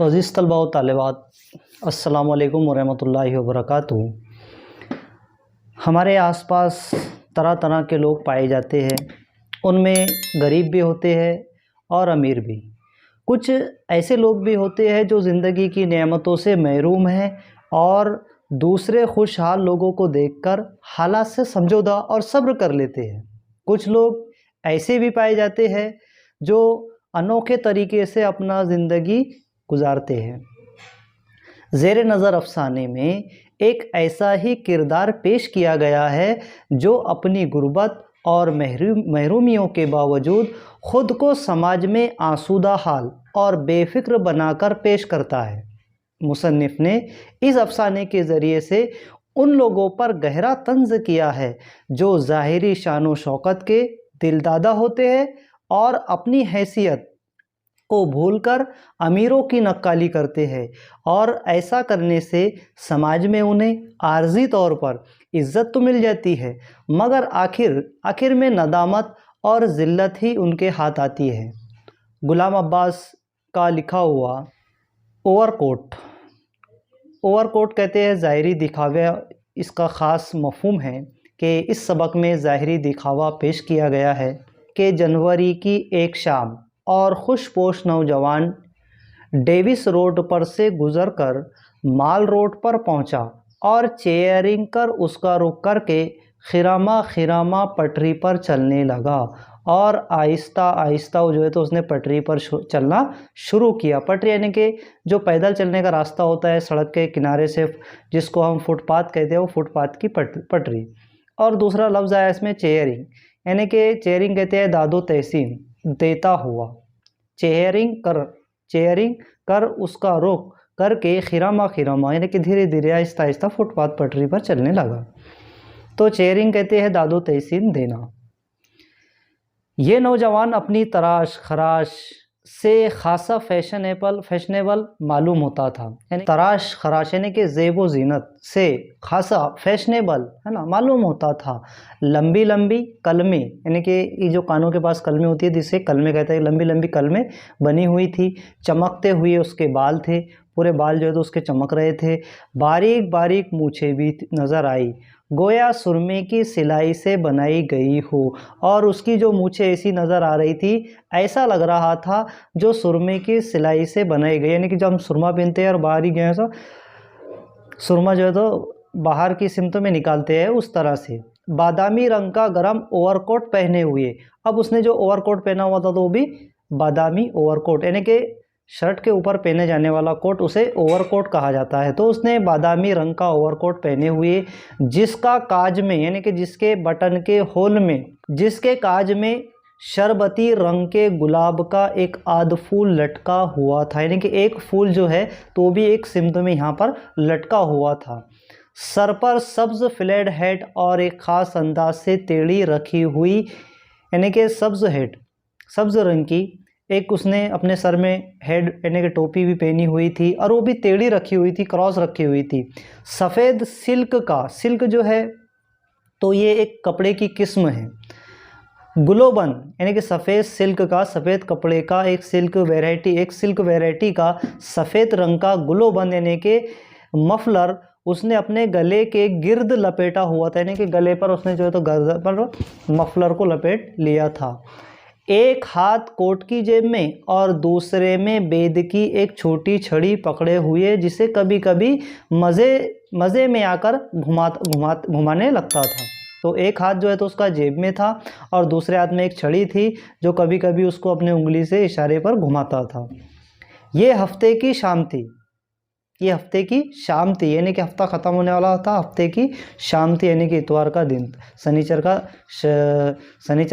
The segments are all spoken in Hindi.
तो अज़ीज़ तलबा व तालिबात, अस्सलामु अलैकुम वरहमतुल्लाहि वबरकातुहू। हमारे आसपास तरह तरह के लोग पाए जाते हैं। उनमें गरीब भी होते हैं और अमीर भी। कुछ ऐसे लोग भी होते हैं जो ज़िंदगी की नेमतों से महरूम हैं और दूसरे खुशहाल लोगों को देखकर हालात से समझौता और सब्र कर लेते हैं। कुछ लोग ऐसे भी पाए जाते हैं जो अनोखे तरीके से अपना ज़िंदगी गुजारते हैं। ज़ेरे नज़र अफ़साने में एक ऐसा ही किरदार पेश किया गया है जो अपनी गुर्बत और महरूमियों के बावजूद ख़ुद को समाज में आसूदा हाल और बेफ़िक्र बनाकर पेश करता है। मुसन्निफ़ ने इस अफ़साने के ज़रिए से उन लोगों पर गहरा तंज़ किया है जो ज़ाहिरी शान व शौकत के दिलदादा होते हैं और अपनी हैसियत को भूलकर अमीरों की नक्काली करते हैं, और ऐसा करने से समाज में उन्हें आर्जी तौर पर इज़्ज़त तो मिल जाती है, मगर आखिर में नदामत और ज़िल्लत ही उनके हाथ आती है। गुलाम अब्बास का लिखा हुआ ओवरकोट कहते हैं ज़ाहिरी दिखावा। इसका ख़ास मफ़हूम है कि इस सबक में ज़ाहिरी दिखावा पेश किया गया है कि जनवरी की एक शाम और खुशपोश नौजवान डेविस रोड पर से गुज़रकर माल रोड पर पहुंचा और चेयरिंग कर उसका रुख करके खिरामा पटरी पर चलने लगा और आहिस्ता आहिस्ता जो है तो उसने पटरी पर चलना शुरू किया। पटरी यानी कि जो पैदल चलने का रास्ता होता है सड़क के किनारे से, जिसको हम फुटपाथ कहते हैं, वो फुटपाथ की पटरी। और दूसरा लफ्ज़ आया इसमें चेयरिंग, यानी कि चेयरिंग कहते हैं दादो तहसीन, देता हुआ। चेयरिंग कर उसका रुख करके खिरामा यानी कि धीरे धीरे आहिस्ता आहिस्ता फुटपाथ पटरी पर चलने लगा। तो चेयरिंग कहते हैं दादो तहसीन, देना। ये नौजवान अपनी तराश खराश से खासा फैशनेबल मालूम होता था। यानी तराश खराश यानी कि ज़ेब व ज़ीनत से खासा फैशनेबल है ना मालूम होता था। लंबी लंबी कलमें, यानी कि ये जो कानों के पास कलमें होती है जिसे कलमें कहते हैं, लंबी लंबी कलमें बनी हुई थी। चमकते हुए उसके बाल थे, पूरे बाल जो है तो उसके चमक रहे थे। बारीक बारीक मूछें भी नज़र आई, गोया सुरमे की सिलाई से बनाई गई हो। और उसकी जो मूछें ऐसी नज़र आ रही थी, ऐसा लग रहा था जो सुरमे की सिलाई से बनाई गई, यानी कि जब हम सुरमा पहनते हैं और बाहर ही गए तो सुरमा जो है तो बाहर की सिमतों में निकालते हैं, उस तरह से। बादामी रंग का गरम ओवरकोट पहने हुए, अब उसने जो ओवरकोट पहना हुआ था तो वो भी बादामी ओवरकोट, यानी कि शर्ट के ऊपर पहने जाने वाला कोट उसे ओवरकोट कहा जाता है। तो उसने बादामी रंग का ओवरकोट पहने हुए, जिसका काज में यानी कि जिसके बटन के होल में, जिसके काज में शरबती रंग के गुलाब का एक आध फूल लटका हुआ था, यानी कि एक फूल जो है तो भी एक सिमत में यहाँ पर लटका हुआ था। सर पर सब्ज़ फ्लैट हेड और एक ख़ास अंदाज से टेढ़ी रखी हुई, यानी कि सब्ज़ रंग की एक उसने अपने सर में हेड यानी कि टोपी भी पहनी हुई थी और वो भी टेढ़ी रखी हुई थी, क्रॉस रखी हुई थी। सफ़ेद सिल्क जो है तो ये एक कपड़े की किस्म है। गुलोबन यानी कि सफ़ेद सिल्क का, सफ़ेद कपड़े का एक सिल्क वैरायटी का सफ़ेद रंग का गुलोबन यानी कि मफलर उसने अपने गले के गिर्द लपेटा हुआ था, यानी कि गले पर उसने जो है तो गर्दन पर मफलर को लपेट लिया था। एक हाथ कोट की जेब में और दूसरे में बेद की एक छोटी छड़ी पकड़े हुए, जिसे कभी कभी मज़े में आकर घुमाने लगता था। तो एक हाथ जो है तो उसका जेब में था और दूसरे हाथ में एक छड़ी थी जो कभी कभी उसको अपनी उंगली से इशारे पर घुमाता था। ये हफ्ते की शाम थी, यानी कि हफ्ता ख़त्म होने वाला था, हफ्ते की शाम थी, यानी कि इतवार का दिन, शनिचर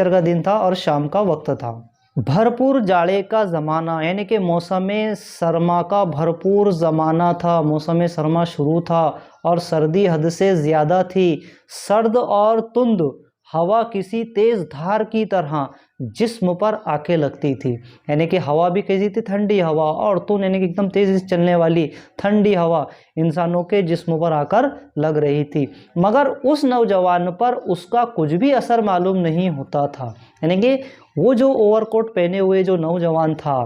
का दिन था और शाम का वक्त था। भरपूर जाड़े का ज़माना, यानी कि मौसम सरमा का भरपूर ज़माना था। मौसम सरमा शुरू था और सर्दी हद से ज़्यादा थी। सर्द और तुंद हवा किसी तेज़ धार की तरह जिस्म पर आके लगती थी, यानी कि हवा भी कैसी थी, ठंडी हवा, और तुंद यानी कि एकदम तेज़ चलने वाली ठंडी हवा इंसानों के जिस्म पर आकर लग रही थी। मगर उस नौजवान पर उसका कुछ भी असर मालूम नहीं होता था, यानी कि वो जो ओवरकोट पहने हुए जो नौजवान था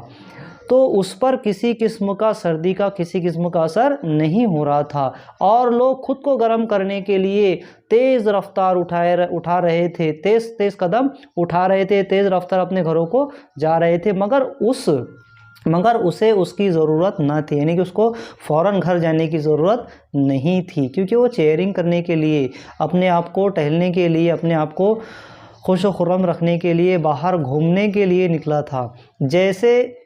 तो उस पर किसी किस्म का सर्दी का किसी किस्म का असर नहीं हो रहा था और लोग खुद को गर्म करने के लिए तेज़ रफ्तार उठा रहे थे, तेज़ कदम उठा रहे थे, तेज़ रफ्तार अपने घरों को जा रहे थे, मगर उसे उसकी ज़रूरत ना थी, यानी कि उसको फ़ौरन घर जाने की ज़रूरत नहीं थी, क्योंकि वो चेयरिंग करने के लिए, अपने आप को टहलने के लिए, अपने आप को खुश व खुर्रम रखने के लिए, बाहर घूमने के लिए निकला था। जैसे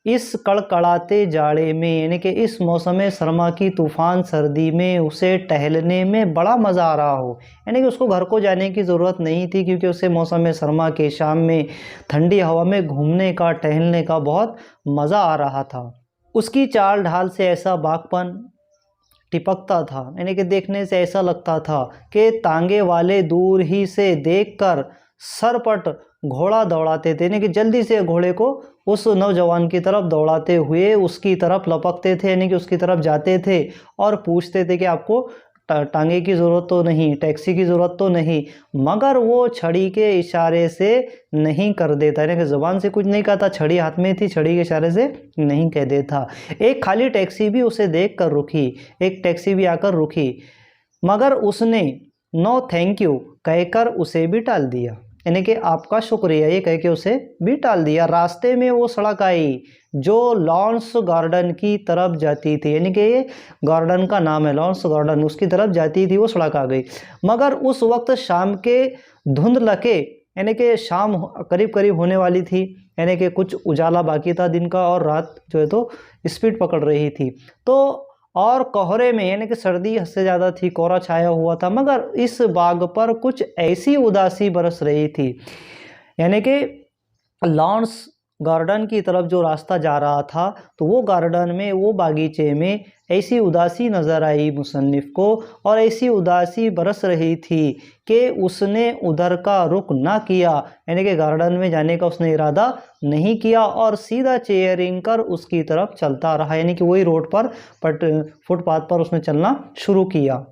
इस कड़कड़ाते जाड़े में, यानी कि इस मौसम सरमा की तूफ़ान सर्दी में उसे टहलने में बड़ा मज़ा आ रहा हो, यानी कि उसको घर को जाने की ज़रूरत नहीं थी, क्योंकि उसे मौसम सरमा के शाम में ठंडी हवा में घूमने का, टहलने का बहुत मज़ा आ रहा था। उसकी चाल ढाल से ऐसा बागपन टिपकता था, यानी कि देखने से ऐसा लगता था कि तांगे वाले दूर ही से देखकर सरपट घोड़ा दौड़ाते थे, यानी कि जल्दी से घोड़े को उस नौजवान की तरफ दौड़ाते हुए उसकी तरफ लपकते थे, यानी कि उसकी तरफ जाते थे और पूछते थे कि आपको टांगे की ज़रूरत तो नहीं, टैक्सी की ज़रूरत तो नहीं, मगर वो छड़ी के इशारे से नहीं कर देता, यानी कि ज़ुबान से कुछ नहीं कहता, छड़ी हाथ में थी, छड़ी के इशारे से नहीं कह देता। एक खाली टैक्सी भी उसे देख कर रुकी, एक टैक्सी भी आकर रुकी, मगर उसने नो थैंक यू कहकर उसे भी टाल दिया, यानी कि आपका शुक्रिया ये कह के उसे भी टाल दिया। रास्ते में वो सड़क आई जो लॉन्स गार्डन की तरफ जाती थी, यानी कि ये गार्डन का नाम है लॉन्स गार्डन, उसकी तरफ जाती थी वो सड़क आ गई। मगर उस वक्त शाम के धुंध लके, यानी कि शाम करीब करीब होने वाली थी, यानी कि कुछ उजाला बाकी था दिन का और रात जो है तो स्पीड पकड़ रही थी। तो और कोहरे में, यानी कि सर्दी हद से ज़्यादा थी, कोहरा छाया हुआ था, मगर इस बाग पर कुछ ऐसी उदासी बरस रही थी, यानी कि लॉन्स गार्डन की तरफ जो रास्ता जा रहा था, तो वो गार्डन में, वो बागीचे में ऐसी उदासी नज़र आई मुसन्निफ़ को, और ऐसी उदासी बरस रही थी कि उसने उधर का रुख ना किया, यानी कि गार्डन में जाने का उसने इरादा नहीं किया और सीधा चेयरिंग कर उसकी तरफ चलता रहा, यानी कि वही रोड पर फुटपाथ पर उसने चलना शुरू किया।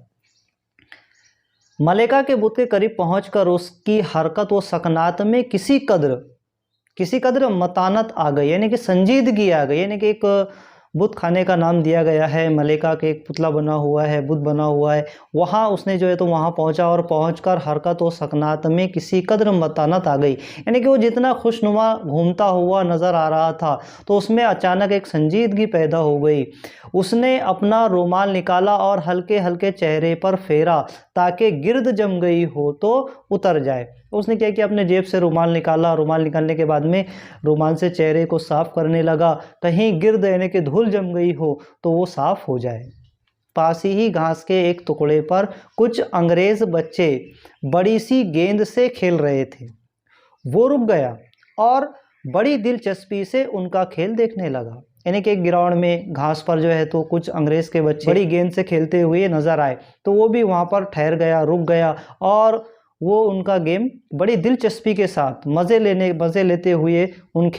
मलेका के बुत के करीब पहुंचकर उसकी हरकत व सकनात में किसी कदर मतानत आ गई, यानी कि संजीदगी आ गई, यानी कि एक बुत खाने का नाम दिया गया है, मलेका के एक पुतला बना हुआ है, बुत बना हुआ है, वहाँ उसने जो है तो वहाँ पहुँचा और पहुँचकर हरकत व सकनात में किसी कदर मतानत आ गई, यानी कि वो जितना खुशनुमा घूमता हुआ नज़र आ रहा था तो उसमें अचानक एक संजीदगी पैदा हो गई। उसने अपना रुमाल निकाला और हल्के हल्के चेहरे पर फेरा ताकि गिर्द जम गई हो तो उतर जाए। उसने क्या किया, अपने जेब से रुमाल निकाला, रुमाल निकालने के बाद में रुमाल से चेहरे को साफ़ करने लगा, कहीं गिर्द यानी कि धूल जम गई हो तो वो साफ़ हो जाए। पास ही घास के एक टुकड़े पर कुछ अंग्रेज़ बच्चे बड़ी सी गेंद से खेल रहे थे। वो रुक गया और बड़ी दिलचस्पी से उनका खेल देखने लगा, यानी कि एक ग्राउंड में घास पर जो है तो कुछ अंग्रेज़ के बच्चे बड़ी गेंद से खेलते हुए नज़र आए, तो वो भी वहाँ पर ठहर गया, रुक गया और वो उनका गेम बड़ी दिलचस्पी के साथ मज़े लेते हुए उस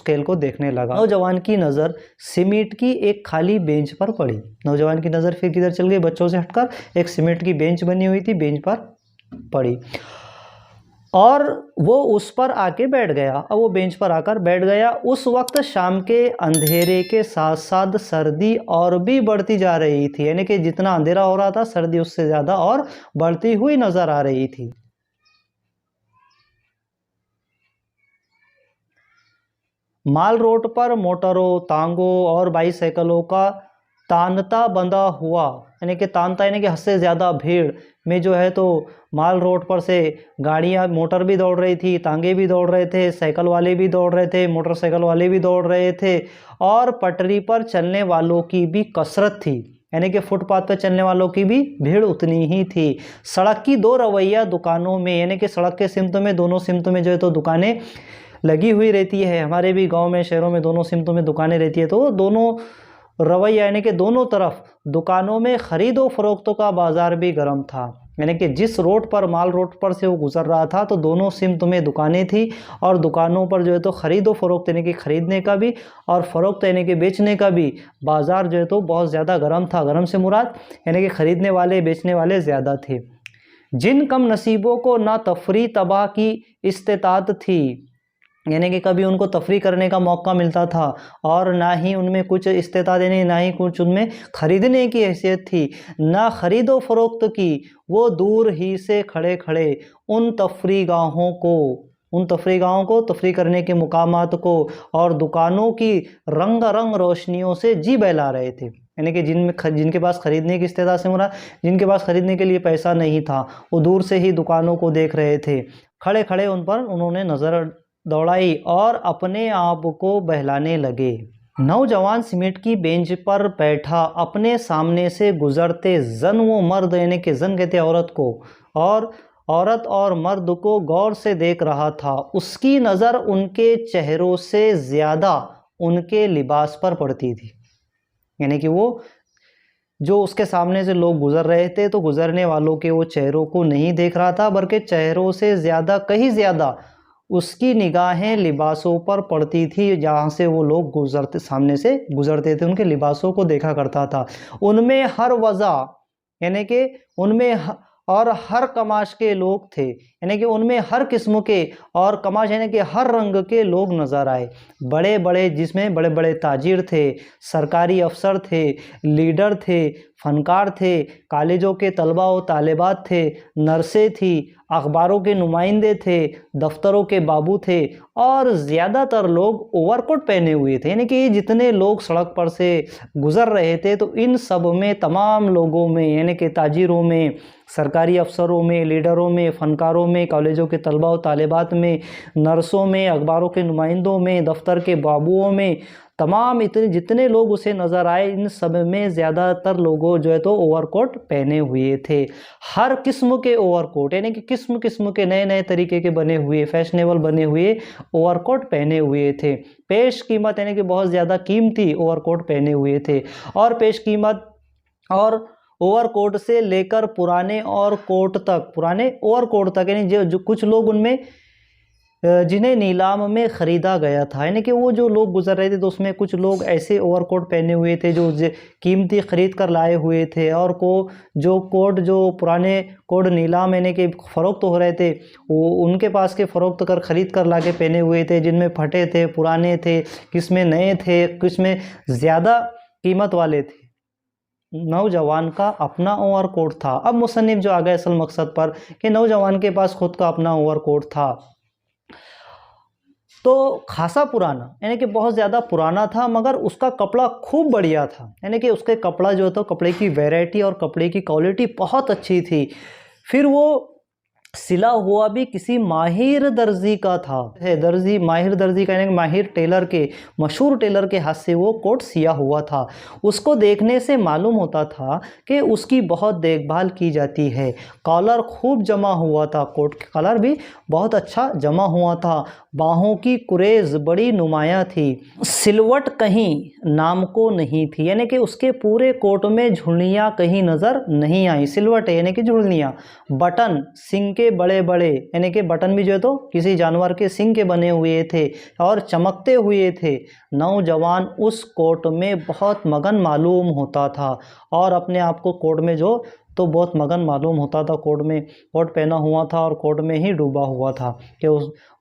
खेल को देखने लगा। नौजवान की नज़र सीमेंट की एक खाली बेंच पर पड़ी। नौजवान की नज़र फिर किधर चल गई, बच्चों से हटकर एक सीमेंट की बेंच बनी हुई थी, बेंच पर पड़ी और वो उस पर आके बैठ गया। अब वो बेंच पर आकर बैठ गया। उस वक्त शाम के अंधेरे के साथ साथ सर्दी और भी बढ़ती जा रही थी, यानी कि जितना अंधेरा हो रहा था सर्दी उससे ज़्यादा और बढ़ती हुई नज़र आ रही थी। माल रोड पर मोटरों, तांगों और बाईसाइकिलों का तांता बंधा हुआ, यानी कि तांता यानी कि हद से ज़्यादा भीड़ में जो है तो माल रोड पर से गाड़ियाँ, मोटर भी दौड़ रही थी, तांगे भी दौड़ रहे थे, साइकिल वाले भी दौड़ रहे थे, मोटरसाइकिल वाले भी दौड़ रहे थे और पटरी पर चलने वालों की भी कसरत थी, यानी कि फुटपाथ पर चलने वालों की भी भीड़ उतनी ही थी। सड़क की दो रवैया दुकानों में, यानी कि सड़क के सिमत में, दोनों सिमत में जो है तो दुकानें लगी हुई रहती है। हमारे भी गांव में, शहरों में दोनों सिमतों में दुकानें रहती है, तो दोनों रवैया यानी कि दोनों तरफ दुकानों में ख़रीदो फरोख्तों का बाज़ार भी गर्म था, यानी कि जिस रोड पर, माल रोड पर से वो गुज़र रहा था तो दोनों सिमत में दुकानें थी और दुकानों पर जो है तो ख़रीदो फरोख्त यानी कि ख़रीदने का भी और फ़रोख्त यानी कि बेचने का भी बाज़ार जो है तो बहुत ज़्यादा गर्म था। गर्म से मुराद यानी कि ख़रीदने वाले, बेचने वाले ज़्यादा थे। जिन कम नसीबों को ना तफरी तबाह की इस्तेताद थी, यानी कि कभी उनको तफरी करने का मौका मिलता था और ना ही उनमें कुछ इस्तेता देने, ना ही कुछ उनमें ख़रीदने की हैसियत थी, ना ख़रीदो फ़रोख्त की। वो दूर ही से खड़े खड़े उन तफरी गाहों को तफरी करने के मुकामात को और दुकानों की रंग रोशनियों से जी बहला रहे थे। यानी कि जिनके पास ख़रीदने की इस्तेता से मुरा, जिनके पास ख़रीदने के लिए पैसा नहीं था, वो दूर से ही दुकानों को देख रहे थे। खड़े खड़े उन पर उन्होंने नज़र दौड़ाई और अपने आप को बहलाने लगे। नौजवान सीमेंट की बेंच पर बैठा अपने सामने से गुजरते जन व मर्द, यानी कि जन कहते औरत को, और औरत और मर्द को गौर से देख रहा था। उसकी नज़र उनके चेहरों से ज़्यादा उनके लिबास पर पड़ती थी। यानी कि वो जो उसके सामने से लोग गुजर रहे थे तो गुजरने वालों के वो चेहरों को नहीं देख रहा था, बल्कि चेहरों से ज़्यादा, कहीं ज़्यादा उसकी निगाहें लिबासों पर पड़ती थी। जहाँ से वो लोग सामने से गुजरते थे, उनके लिबासों को देखा करता था। उनमें हर वज़ा, यानी कि उनमें और हर कमाश के लोग थे, यानी कि उनमें हर किस्म के और कमाश यानी कि हर रंग के लोग नज़र आए। बड़े बड़े, जिसमें बड़े बड़े ताजिर थे, सरकारी अफसर थे, लीडर थे, फ़नकार थे, कॉलेजों के तलबा व तालिबात थे, नर्सें थी, अखबारों के नुमाइंदे थे, दफ्तरों के बाबू थे, और ज़्यादातर लोग ओवरकोट पहने हुए थे। यानी कि जितने लोग सड़क पर से गुज़र रहे थे तो इन सब में, तमाम लोगों में, यानी कि ताजिरों में, सरकारी अफसरों में, लीडरों में, फ़नकारों में, कॉलेजों के तलबा व तालिबात में, नर्सों में, अखबारों के नुमाइंदों में, दफ्तर के बाबुओं में, तमाम इतने जितने लोग उसे नज़र आए, इन सब में ज़्यादातर लोगों जो है तो ओवरकोट पहने हुए थे। हर किस्म के ओवरकोट, यानी कि किस्म किस्म के नए नए तरीके के बने हुए, फैशनेबल बने हुए ओवरकोट पहने हुए थे। पेश कीमत, यानी कि बहुत ज़्यादा कीमती ओवरकोट पहने हुए थे। और पेश कीमत और ओवरकोट से लेकर पुराने ओवरकोट तक, यानी जो कुछ लोग उनमें जिन्हें नीलाम में ख़रीदा गया था, यानी कि वो जो लोग गुजर रहे थे तो उसमें कुछ लोग ऐसे ओवरकोट पहने हुए थे जो कीमती ख़रीद कर लाए हुए थे, और जो पुराने कोट नीलाम यानी कि फ़रोख्त हो रहे थे, वो उनके पास के फ़रोख्त कर ख़रीद कर ला के पहने हुए थे, जिनमें फटे थे, पुराने थे, किसमें नए थे, किसमें ज़्यादा कीमत वाले थे। नौजवान का अपना ओवरकोट था। अब मुसन्निफ़ जो आ गए असल मकसद पर कि नौजवान के पास खुद का अपना ओवरकोट था, तो खासा पुराना, यानी कि बहुत ज़्यादा पुराना था, मगर उसका कपड़ा खूब बढ़िया था। यानी कि उसके कपड़ा जो था, कपड़े की वैरायटी और कपड़े की क्वालिटी बहुत अच्छी थी। फिर वो सिला हुआ भी किसी माहिर दर्जी का था। माहिर दर्जी का, यानी माहिर टेलर के, मशहूर टेलर के हाथ से वो कोट सिया हुआ था। उसको देखने से मालूम होता था कि उसकी बहुत देखभाल की जाती है। कॉलर खूब जमा हुआ था, कोट का कॉलर भी बहुत अच्छा जमा हुआ था। बाहों की कुरेज बड़ी नुमाया थी। सिलवट कहीं नाम को नहीं थी, यानी कि उसके पूरे कोट में झुर्नियाँ कहीं नज़र नहीं आई। सिलवट यानी कि झुर्नियाँ। बटन सिंह के बड़े बड़े, यानी कि बटन भी जो है तो किसी जानवर के सिंग के बने हुए थे और चमकते हुए थे। नौजवान उस कोट में बहुत मगन मालूम होता था और अपने आप को कोट में जो तो बहुत मगन मालूम होता था। कोट पहना हुआ था और कोट में ही डूबा हुआ था कि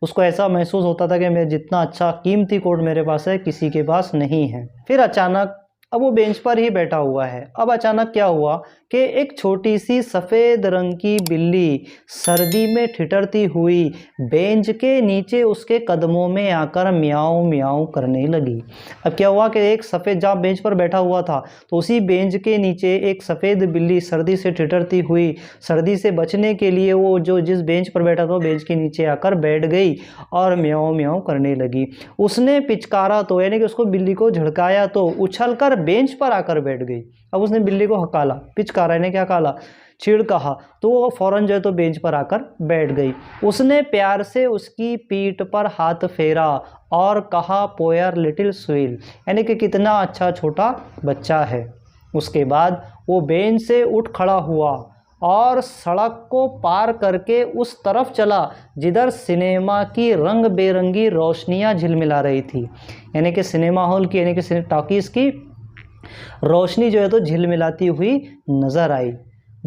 उसको ऐसा महसूस होता था कि मैं जितना अच्छा कीमती कोट मेरे पास है किसी के पास नहीं है। फिर अचानक, अब वो बेंच पर ही बैठा हुआ है, अब अचानक क्या हुआ कि एक छोटी सी सफ़ेद रंग की बिल्ली सर्दी में ठिठुरती हुई बेंच के नीचे उसके कदमों में आकर म्याऊं म्याऊं करने लगी। अब क्या हुआ कि एक सफ़ेद, जहाँ बेंच पर बैठा हुआ था तो उसी बेंच के नीचे एक सफ़ेद बिल्ली सर्दी से ठिठुरती हुई, सर्दी से बचने के लिए वो जो जिस बेंच पर बैठा था बेंच के नीचे आकर बैठ गई और म्याऊं म्याऊं करने लगी। उसने पिचकारा तो, यानी कि उसको बिल्ली को झड़काया तो उछलकर बेंच पर आकर बैठ गई। अब उसने बिल्ली को हकाला, पिचकारा यानी क्या काला, चिढ़ कहा, तो वो फ़ौरन जो है तो बेंच पर आकर बैठ गई। उसने प्यार से उसकी पीठ पर हाथ फेरा और कहा, पोयर लिटिल स्वील, यानी कि कितना अच्छा छोटा बच्चा है। उसके बाद वो बेंच से उठ खड़ा हुआ और सड़क को पार करके उस तरफ चला जिधर सिनेमा की रंग बेरंगी रोशनियां झिलमिला रही थी। यानी कि सिनेमा हॉल की, यानी कि टॉकीज़ की रोशनी जो है तो झिलमिलाती हुई नज़र आई।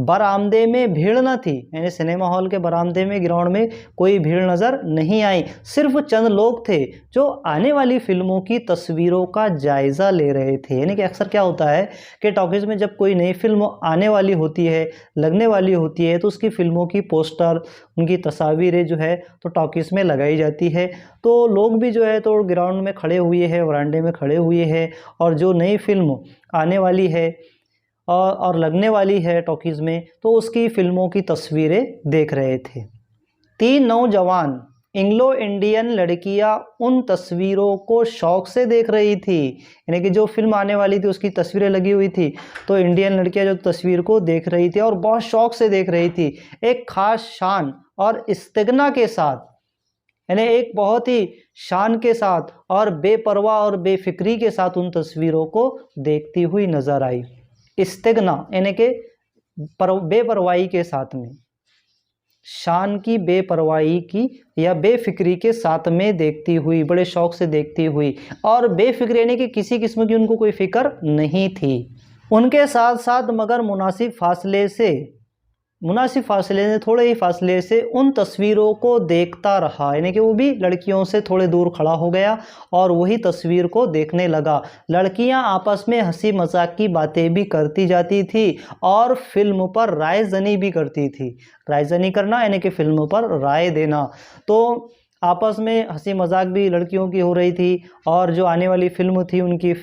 बरामदे में भीड़ न थी, यानी सिनेमा हॉल के बरामदे में, ग्राउंड में कोई भीड़ नज़र नहीं आई। सिर्फ चंद लोग थे जो आने वाली फिल्मों की तस्वीरों का जायज़ा ले रहे थे। यानी कि अक्सर क्या होता है कि टॉकीज़ में जब कोई नई फिल्म आने वाली होती है, लगने वाली होती है, तो उसकी फिल्मों की पोस्टर, उनकी तस्वीरें जो है तो टॉकीज़ में लगाई जाती है। तो लोग भी जो है तो ग्राउंड में खड़े हुए हैं, वरांडे में खड़े हुए हैं, और जो नई फिल्म आने वाली है और लगने वाली है टॉकीज़ में, तो उसकी फ़िल्मों की तस्वीरें देख रहे थे। 3 नौजवान एंग्लो इंडियन लड़कियां उन तस्वीरों को शौक से देख रही थी। यानी कि जो फिल्म आने वाली थी उसकी तस्वीरें लगी हुई थी, तो इंडियन लड़कियां जो तस्वीर को देख रही थी और बहुत शौक से देख रही थी, एक खास शान और इस्तिग्ना के साथ, यानी एक बहुत ही शान के साथ और बेपरवाह और बेफिक्री के साथ उन तस्वीरों को देखती हुई नजर आई। इस्तिग्ना यानी कि बेपरवाही के साथ में, शान की बेपरवाही की या बेफिक्री के साथ में देखती हुई, बड़े शौक से देखती हुई, और बेफिक्र यानी कि किसी किस्म की उनको कोई फिक्र नहीं थी। उनके साथ साथ मगर मुनासिब फासले से, थोड़े ही फासले से उन तस्वीरों को देखता रहा। यानी कि वो भी लड़कियों से थोड़े दूर खड़ा हो गया और वही तस्वीर को देखने लगा। लड़कियां आपस में हंसी मजाक की बातें भी करती जाती थी और फिल्म पर राय जनी भी करती थी। राय जनी करना यानी कि फिल्म पर राय देना। तो आपस में हंसी मजाक भी लड़कियों की हो रही थी और जो आने वाली फिल्म थी उनकी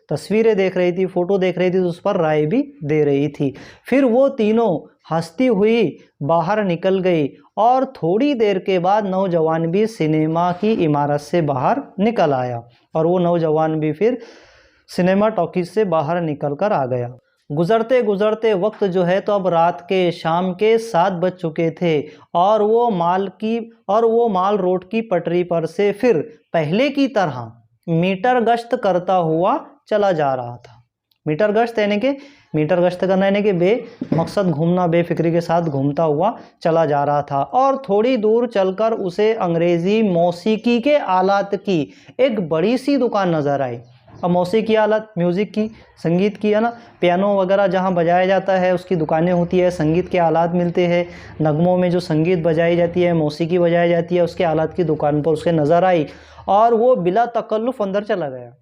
तस्वीरें देख रही थी, फ़ोटो देख रही थी, तो उस पर राय भी दे रही थी। फिर वो तीनों हंसती हुई बाहर निकल गई और थोड़ी देर के बाद नौजवान भी सिनेमा की इमारत से बाहर निकल आया और वो नौजवान भी फिर सिनेमा टॉकीज से बाहर निकल कर आ गया। गुजरते गुजरते वक्त जो है तो अब रात के शाम के 7 बज चुके थे और वो माल रोड की पटरी पर से फिर पहले की तरह मीटर गश्त करता हुआ चला जा रहा था। मीटर गश्त करना यानी कि मकसद घूमना, बेफिक्री के साथ घूमता हुआ चला जा रहा था। और थोड़ी दूर चलकर उसे अंग्रेजी मौसीकी के आलात की एक बड़ी सी दुकान नजर आई। अब मौसीकी आलात, म्यूज़िक की, संगीत की, है ना, पियानो वगैरह जहाँ बजाया जाता है उसकी दुकानें होती है, संगीत के आलात मिलते हैं, नगमों में जो संगीत बजाई जाती है, मौसीकी बजाई जाती है, उसके आलात की दुकान पर उसके नज़र आई और वो बिला तकल्लुफ़ अंदर चला गया।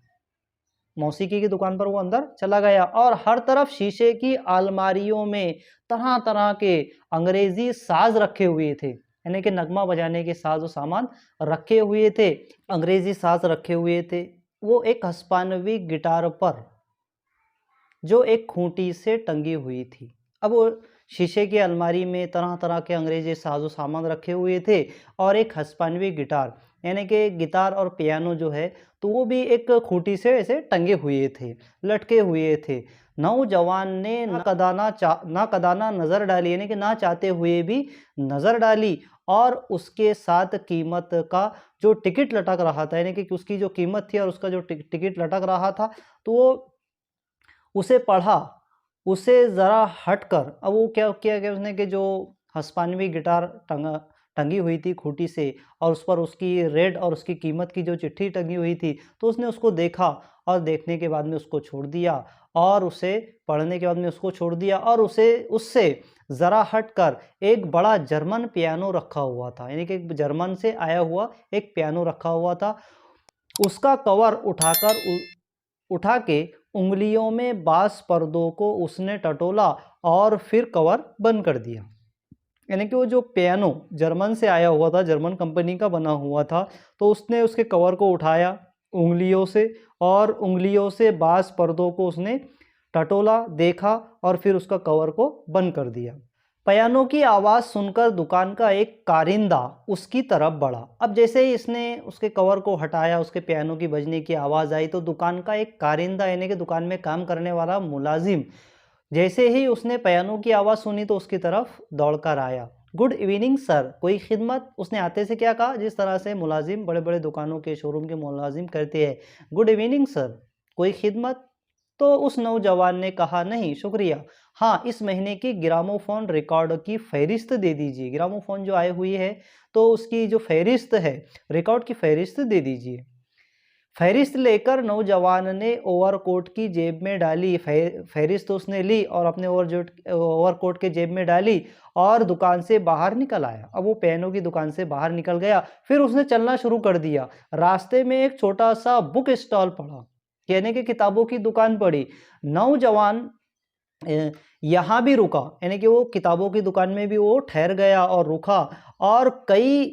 मौसीकी की दुकान पर वो अंदर चला गया और हर तरफ शीशे की अलमारियों में तरह तरह के अंग्रेजी साज रखे हुए थे, यानी कि नगमा बजाने के साज और सामान रखे हुए थे, अंग्रेजी साज रखे हुए थे। वो एक हस्पानवी गिटार पर जो एक खूंटी से टंगी हुई थी। अब वो शीशे की अलमारी में तरह तरह के अंग्रेजी साजो सामान रखे हुए थे और एक हस्पानवी गिटार, यानी कि गिटार और पियानो जो है तो वो भी एक खूंटी से ऐसे टंगे हुए थे, लटके हुए थे। नौजवान ने ना कदाना नज़र डाली, यानी कि ना चाहते हुए भी नज़र डाली और उसके साथ कीमत का जो टिकट लटक रहा था, यानी कि उसकी जो कीमत थी और उसका जो टिकट लटक रहा था, तो वो उसे पढ़ा, उसे ज़रा हटकर अब वो क्या किया कि उसने कि जो हस्पानवी गिटार टंगी हुई थी खूंटी से और उस पर उसकी रेट और उसकी कीमत की जो चिट्ठी टंगी हुई थी, तो उसने उसको देखा और देखने के बाद में उसको छोड़ दिया और उसे पढ़ने के बाद में उसको छोड़ दिया और उससे ज़रा हटकर एक बड़ा जर्मन पियानो रखा हुआ था, यानी कि एक जर्मन से आया हुआ एक पियानो रखा हुआ था। उसका कवर उठा के उंगलियों में बांस पर्दों को उसने टटोला और फिर कवर बंद कर दिया। यानी कि वो जो पियानो जर्मन से आया हुआ था, जर्मन कंपनी का बना हुआ था, तो उसने उसके कवर को उठाया उंगलियों से और उंगलियों से बांस पर्दों को उसने टटोला, देखा और फिर उसका कवर को बंद कर दिया। पियानो की आवाज़ सुनकर दुकान का एक कारिंदा उसकी तरफ बढ़ा। अब जैसे ही इसने उसके कवर को हटाया, उसके पियानो की बजने की आवाज़ आई, तो दुकान का एक कारिंदा यानी कि दुकान में काम करने वाला मुलाजिम जैसे ही उसने पियानो की आवाज़ सुनी तो उसकी तरफ दौड़कर आया। गुड इवनिंग सर, कोई खिदमत? उसने आते से क्या कहा, जिस तरह से मुलाजिम बड़े बड़े दुकानों के शोरूम के मुलाजिम करते हैं, गुड इवनिंग सर, कोई खिदमत? तो उस नौजवान ने कहा, नहीं शुक्रिया, हाँ इस महीने की ग्रामोफोन रिकॉर्ड की फहरिस्त दे दीजिए। ग्रामोफोन जो आई हुई है तो उसकी जो फहरिस्त है, रिकॉर्ड की फहरिस्त दे दीजिए। फहरिस्त लेकर नौजवान ने ओवरकोट की जेब में डाली। फहरिस्त उसने ली और अपने ओवरकोट के जेब में डाली और दुकान से बाहर निकल आया। अब वो पेनों की दुकान से बाहर निकल गया। फिर उसने चलना शुरू कर दिया। रास्ते में एक छोटा सा बुक स्टॉल पड़ा, यानी कि किताबों की दुकान पड़ी। नौजवान यहाँ भी रुका, यानी कि वो किताबों की दुकान में भी वो ठहर गया और रुका और कई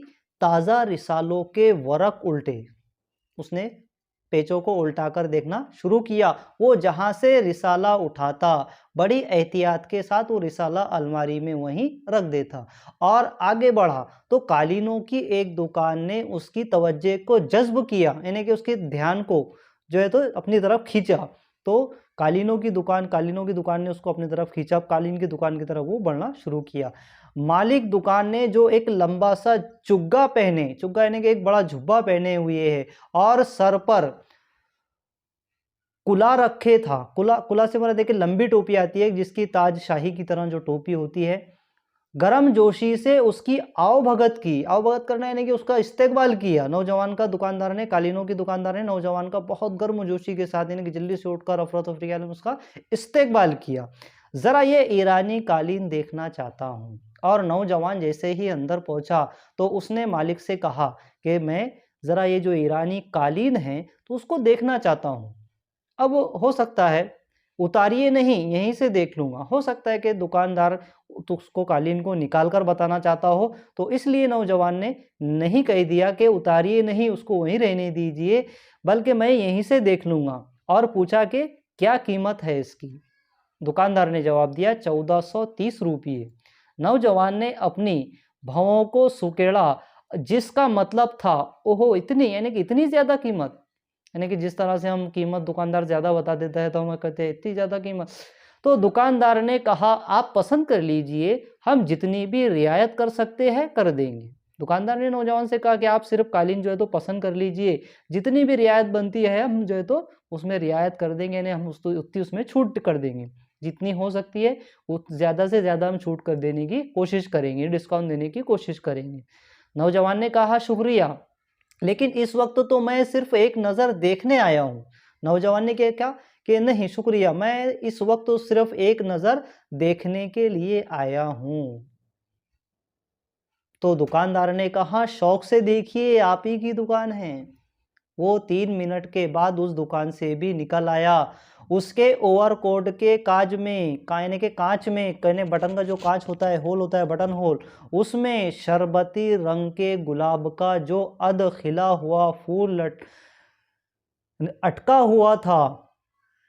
ताज़ा रिसालों के वरक उल्टे। उसने पेचों को उल्टाकर देखना शुरू किया। वो जहां से रिसाला उठाता, बड़ी एहतियात के साथ वो रिसाला अलमारी में वहीं रख देता और आगे बढ़ा तो कालीनों की एक दुकान ने उसकी तवज्जो को जज्ब किया, यानी कि उसके ध्यान को जो है तो अपनी तरफ खींचा। तो कालीनों की दुकान ने उसको अपनी तरफ खींचा। कालीन की दुकान की तरफ वो बढ़ना शुरू किया। मालिक दुकान ने जो एक लंबा सा चुग्गा यानी कि एक बड़ा झुब्बा पहने हुए है और सर पर कुला रखे था। कुला से मतलब देखिए लंबी टोपी आती है जिसकी ताज शाही की तरह जो टोपी होती है। गरम जोशी से उसकी आवभगत करना यानी कि उसका इस्तेकबाल किया। कालीनों की दुकानदार ने नौजवान का बहुत गर्म जोशी के साथ यानी कि जल्दी से उठकर अफरा तफरी में उसका इस्तेकबाल किया। जरा ये ईरानी कालीन देखना चाहता हूँ। और नौजवान जैसे ही अंदर पहुंचा तो उसने मालिक से कहा कि मैं जरा ये जो ईरानी कालीन है तो उसको देखना चाहता हूँ। अब हो सकता है उतारिए नहीं, यहीं से देख लूंगा। हो सकता है कि दुकानदार तो उसको कालीन को निकाल कर बताना चाहता हो, तो इसलिए नौजवान ने नहीं कह दिया कि उतारिए नहीं, उसको वहीं रहने दीजिए, बल्कि मैं यहीं से देख लूंगा। और पूछा कि क्या कीमत है इसकी। दुकानदार ने जवाब दिया 1430 रुपये। नौजवान ने अपनी भौं को सुकेड़ा, जिसका मतलब था ओहो इतनी, यानी कि इतनी ज्यादा कीमत। यानी कि जिस तरह से हम कीमत दुकानदार ज्यादा बता देता है तो हम कहते हैं इतनी ज्यादा कीमत। तो दुकानदार ने कहा आप पसंद कर लीजिए, हम जितनी भी रियायत कर सकते हैं कर देंगे। दुकानदार ने नौजवान से कहा कि आप सिर्फ कालीन जो है तो पसंद कर लीजिए, जितनी भी रियायत बनती है हम जो है तो उसमें रियायत कर देंगे, यानी हम उतनी उसमें छूट कर देंगे। जितनी हो सकती है ज़्यादा से ज़्यादा हम छूट कर देने की कोशिश करेंगे, डिस्काउंट देने की कोशिश करेंगे। नौजवान ने कहा शुक्रिया, लेकिन इस वक्त तो मैं सिर्फ एक नज़र देखने आया हूँ। नौजवान ने क्या कि नहीं शुक्रिया, मैं इस वक्त तो सिर्फ एक नज़र देखने के लिए आया हूँ। तो दुकानदार ने कहा शौक से देखिए, आप ही की दुकान है। वो 3 मिनट के बाद उस दुकान से भी निकल आया। उसके ओवरकोट के यानी के कांच में कहने बटन का जो कांच होता है, होल होता है, बटन होल, उसमें शरबती रंग के गुलाब का जो अध खिला हुआ फूल अटका हुआ था,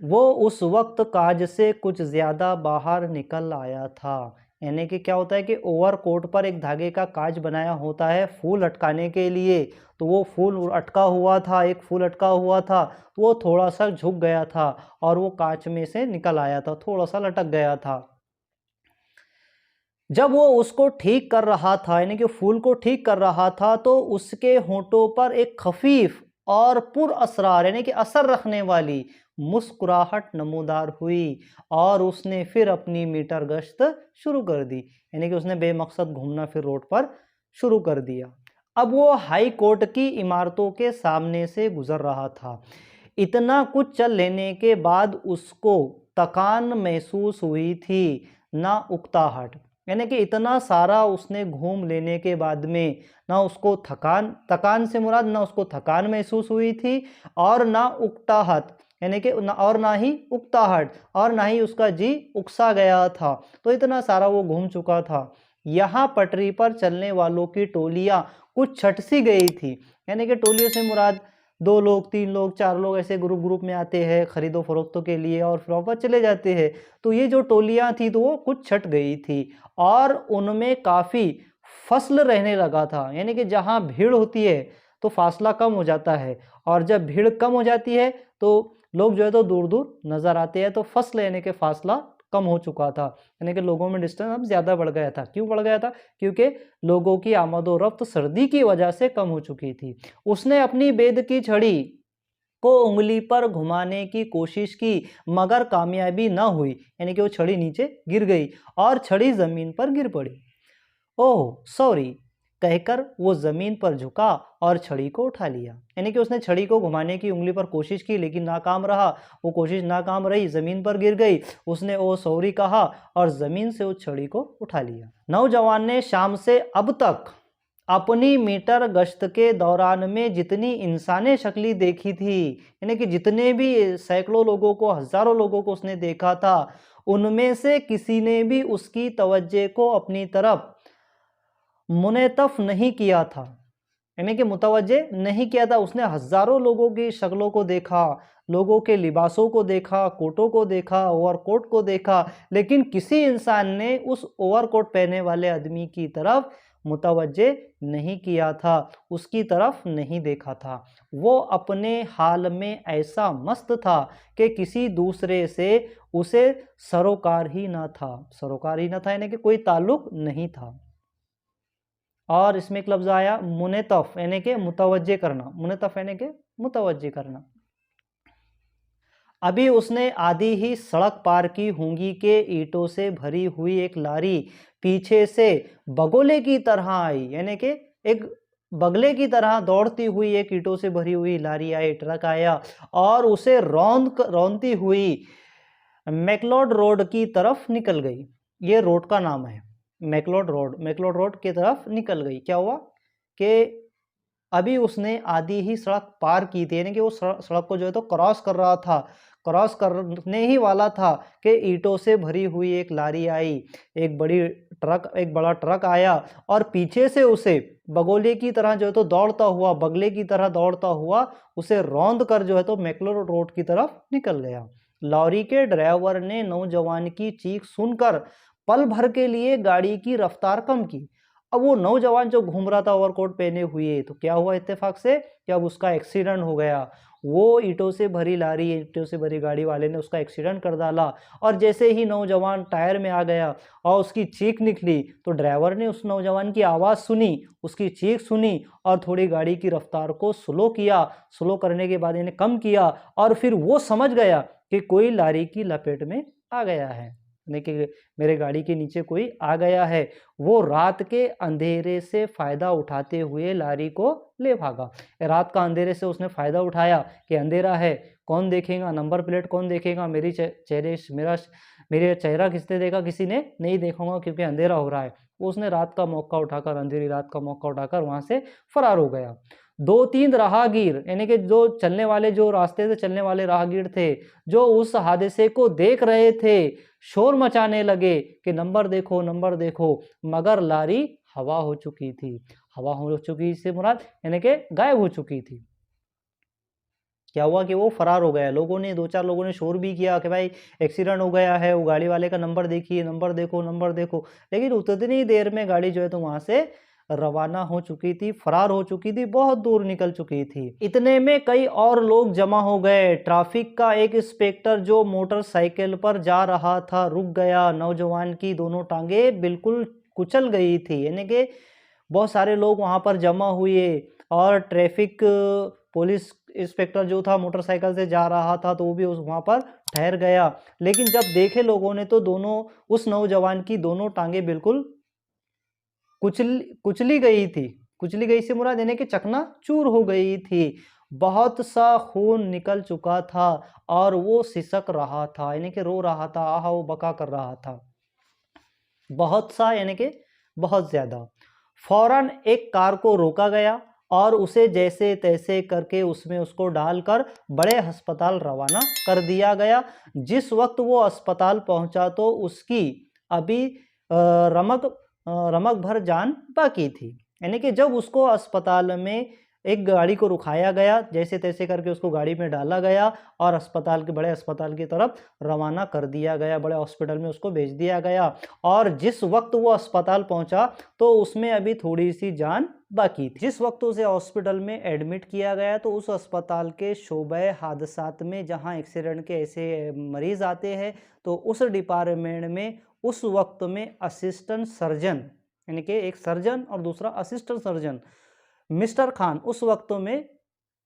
वो उस वक्त काज से कुछ ज्यादा बाहर निकल आया था। यानी कि क्या होता है कि ओवरकोट पर एक धागे का काज बनाया होता है फूल अटकाने के लिए, तो वो फूल अटका हुआ था, एक फूल अटका हुआ था, तो वो थोड़ा सा झुक गया था और वो कांच में से निकल आया था, थोड़ा सा लटक गया था। जब वो उसको ठीक कर रहा था, यानी कि फूल को ठीक कर रहा था, तो उसके होंठों पर एक खफीफ और पुरअसरार यानी कि असर रखने वाली मुस्कुराहट नमूदार हुई और उसने फिर अपनी मीटर गश्त शुरू कर दी, यानी कि उसने बेमकसद घूमना फिर रोड पर शुरू कर दिया। अब वो हाई कोर्ट की इमारतों के सामने से गुजर रहा था। इतना कुछ चल लेने के बाद उसको थकान महसूस हुई थी, ना उकताहट। यानी कि इतना सारा उसने घूम लेने के बाद में ना उसको थकान से मुराद ना उसको थकान महसूस हुई थी और ना उकताहट, यानी कि ना ही उकताहट और ना ही उसका जी उकसा गया था। तो इतना सारा वो घूम चुका था। यहाँ पटरी पर चलने वालों की टोलियाँ कुछ छट सी गई थी, यानी कि टोलियों से मुराद 2 लोग, 3 लोग, 4 लोग ऐसे ग्रुप में आते हैं खरीदो फरोख्तों के लिए और फिर वापस चले जाते हैं। तो ये जो टोलियां थी तो वो कुछ छट गई थी और उनमें काफ़ी फसल रहने लगा था, यानी कि जहाँ भीड़ होती है तो फासला कम हो जाता है और जब भीड़ कम हो जाती है तो लोग जो है तो दूर दूर नज़र आते हैं, तो फसल यानी कि फासला कम हो चुका था, यानी कि लोगों में डिस्टेंस अब ज़्यादा बढ़ गया था। क्यों बढ़ गया था? क्योंकि लोगों की आमदोरफ्त सर्दी की वजह से कम हो चुकी थी। उसने अपनी बेद की छड़ी को उंगली पर घुमाने की कोशिश की मगर कामयाबी न हुई, यानी कि वो छड़ी नीचे गिर गई और छड़ी ज़मीन पर गिर पड़ी। ओह सॉरी, कहकर वो ज़मीन पर झुका और छड़ी को उठा लिया। यानी कि उसने छड़ी को घुमाने की उंगली पर कोशिश की लेकिन नाकाम रहा। वो कोशिश नाकाम रही, ज़मीन पर गिर गई। उसने ओ सॉरी कहा और ज़मीन से उस छड़ी को उठा लिया। नौजवान ने शाम से अब तक अपनी मीटर गश्त के दौरान में जितनी इंसानी शक्लें देखी थी, यानी कि जितने भी सैकड़ों लोगों को, हज़ारों लोगों को उसने देखा था, उनमें से किसी ने भी उसकी तवज्जो को अपनी तरफ मुनतफ नहीं किया था, यानी कि मुतवज्जे नहीं किया था। उसने हज़ारों लोगों की शक्लों को देखा, लोगों के लिबासों को देखा, कोटों को देखा, ओवरकोट को देखा, लेकिन किसी इंसान ने उस ओवरकोट पहने वाले आदमी की तरफ मुतवज्जे नहीं किया था, उसकी तरफ नहीं देखा था। वो अपने हाल में ऐसा मस्त था कि किसी दूसरे से उसे सरोकार ही ना था। सरोकार ही ना था यानी कि कोई ताल्लुक़ नहीं था। और इसमें एक लफ्ज़ आया मुनतफ, यानी कि मुतवज्जे करना। मुनतफ यानी कि मुतवज्जे करना। अभी उसने आधी ही सड़क पार की होंगी कि ईंटों से भरी हुई एक लारी पीछे से बगोले की तरह आई, यानी कि एक बगले की तरह दौड़ती हुई एक ईंटों से भरी हुई लारी आई, ट्रक आया और उसे रौंदती हुई मैकलोड रोड की तरफ निकल गई। ये रोड का नाम है, मैकलोड रोड की तरफ निकल गई। क्या हुआ कि अभी उसने आधी ही सड़क पार की थी, यानी कि वो सड़क को जो है तो क्रॉस कर रहा था, क्रॉस करने ही वाला था कि ईंटों से भरी हुई एक लारी आई, एक बड़ा ट्रक आया और पीछे से उसे बगोले की तरह जो है तो दौड़ता हुआ, बगले की तरह दौड़ता हुआ उसे रौंद कर जो है तो मैकलोड रोड की तरफ निकल गया। लॉरी के ड्राइवर ने नौजवान की चीख सुनकर पल भर के लिए गाड़ी की रफ्तार कम की। अब वो नौजवान जो घूम रहा था ओवरकोट पहने हुए, तो क्या हुआ इत्तेफाक से कि अब उसका एक्सीडेंट हो गया। वो ईंटों से भरी लारी, ईंटों से भरी गाड़ी वाले ने उसका एक्सीडेंट कर डाला और जैसे ही नौजवान टायर में आ गया और उसकी चीख निकली तो ड्राइवर ने उस नौजवान की आवाज़ सुनी, उसकी चीख सुनी और थोड़ी गाड़ी की रफ्तार को स्लो किया। स्लो करने के बाद इन्हें कम किया और फिर वो समझ गया कि कोई लारी की लपेट में आ गया है, यानी कि मेरे गाड़ी के नीचे कोई आ गया है। वो रात के अंधेरे से फ़ायदा उठाते हुए लारी को ले भागा। रात का अंधेरे से उसने फ़ायदा उठाया कि अंधेरा है, कौन देखेगा, नंबर प्लेट कौन देखेगा, मेरा चेहरा किसने देखा, किसी ने नहीं देखूंगा क्योंकि अंधेरा हो रहा है। उसने रात का मौका उठाकर, अंधेरी रात का मौका उठाकर वहाँ से फरार हो गया। 2-3 राहगीर, यानी कि जो रास्ते से चलने वाले राहगीर थे, जो उस हादसे को देख रहे थे, शोर मचाने लगे कि नंबर देखो, नंबर देखो, मगर लारी हवा हो चुकी थी। हवा हो चुकी से मुराद यानी कि गायब हो चुकी थी। क्या हुआ कि वो फरार हो गया। 2-4 लोगों ने शोर भी किया कि भाई एक्सीडेंट हो गया है, वो गाड़ी वाले का नंबर देखिए, नंबर देखो, नंबर देखो। लेकिन उतनी देर में गाड़ी जो है तो वहाँ से रवाना हो चुकी थी, फरार हो चुकी थी, बहुत दूर निकल चुकी थी। इतने में कई और लोग जमा हो गए। ट्रैफिक का एक इंस्पेक्टर जो मोटरसाइकिल पर जा रहा था रुक गया। नौजवान की दोनों टांगें बिल्कुल कुचल गई थी, यानी कि बहुत सारे लोग वहाँ पर जमा हुए और ट्रैफिक पुलिस इंस्पेक्टर जो था मोटरसाइकिल से जा रहा था तो वो भी वहाँ पर ठहर गया। लेकिन जब देखे लोगों ने तो उस नौजवान की दोनों टांगें बिल्कुल कुचली गई थी। कुचली गई से मुराद यानी कि चकनाचूर हो गई थी। बहुत सा खून निकल चुका था और वो सिसक रहा था, यानी कि रो रहा था, आहा वो बका कर रहा था। बहुत सा यानी कि बहुत ज़्यादा। फौरन एक कार को रोका गया और उसे जैसे तैसे करके उसमें उसको डालकर बड़े अस्पताल रवाना कर दिया गया। जिस वक्त वो अस्पताल पहुंचा तो उसकी अभी रमक भर जान बाकी थी, यानी कि जब उसको अस्पताल में एक गाड़ी को रुकाया गया, जैसे तैसे करके उसको गाड़ी में डाला गया और बड़े अस्पताल की तरफ रवाना कर दिया गया, बड़े हॉस्पिटल में उसको भेज दिया गया। और जिस वक्त वो अस्पताल पहुंचा तो उसमें अभी थोड़ी सी जान बाकी थी। जिस वक्त उसे हॉस्पिटल में एडमिट किया गया तो उस अस्पताल के शोबे हादसात में जहां एक्सीडेंट के ऐसे मरीज आते हैं तो उस डिपार्टमेंट में उस वक्त में असिस्टेंट सर्जन, यानी कि एक सर्जन और दूसरा असिस्टेंट सर्जन मिस्टर खान उस वक्त में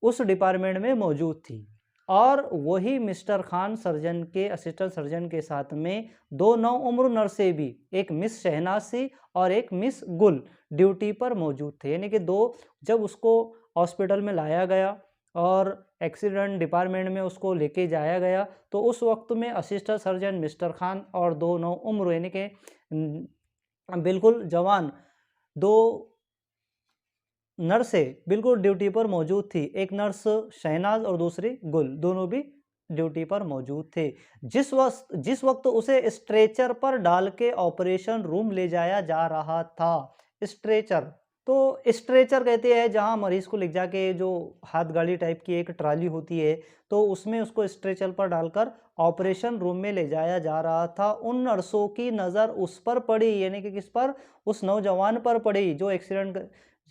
उस डिपार्टमेंट में मौजूद थी। और वही मिस्टर खान सर्जन के असिस्टेंट सर्जन के साथ में 2 नौउम्र नर्सें भी, एक मिस शहनाज़ और एक मिस गुल ड्यूटी पर मौजूद थे। यानी कि 2, जब उसको हॉस्पिटल में लाया गया और एक्सीडेंट डिपार्टमेंट में उसको लेके जाया गया, तो उस वक्त में असिस्टेंट सर्जन मिस्टर खान और 2 नौउम्र यानी कि बिल्कुल जवान 2 नर्सें बिल्कुल ड्यूटी पर मौजूद थी। एक नर्स शहनाज और दूसरी गुल, दोनों भी ड्यूटी पर मौजूद थे। जिस वक्त उसे स्ट्रेचर पर डाल के ऑपरेशन रूम ले जाया जा रहा था। स्ट्रेचर, तो स्ट्रेचर कहते हैं जहां मरीज को ले जाके, जो हाथ गाड़ी टाइप की एक ट्राली होती है, तो उसमें उसको स्ट्रेचर पर डालकर ऑपरेशन रूम में ले जाया जा रहा था। उन नर्सों की नज़र उस पर पड़ी, यानी कि किस पर? उस नौजवान पर पड़ी जो एक्सीडेंट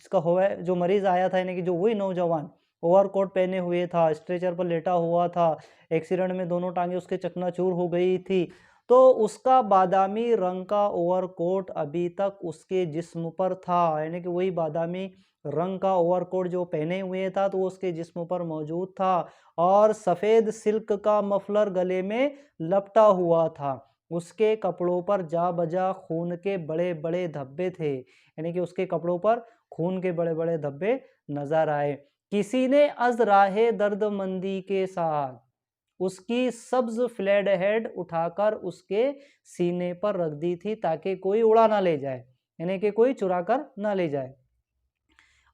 जिसका हुआ है, जो मरीज आया था, यानी कि जो वही नौजवान ओवरकोट पहने हुए था, स्ट्रेचर पर लेटा हुआ था, एक्सीडेंट में दोनों टांगे उसके चकनाचूर हो गई थी। तो उसका बादामी रंग का ओवरकोट अभी तक उसके जिस्म पर था, यानी कि वही बादामी रंग का ओवरकोट जो पहने हुए था, तो वो उसके जिस्म पर मौजूद था और सफ़ेद सिल्क का मफलर गले में लपटा हुआ था। उसके कपड़ों पर जा बजा खून के बड़े बड़े धब्बे थे, यानी कि उसके कपड़ों पर खून के बड़े बड़े धब्बे नजर आए। किसी ने अज़राहे दर्दमंदी के साथ उसकी सब्ज फ्लैट हेड उठाकर उसके सीने पर रख दी थी, ताकि कोई उड़ा ना ले जाए, यानी कि कोई चुरा कर ना ले जाए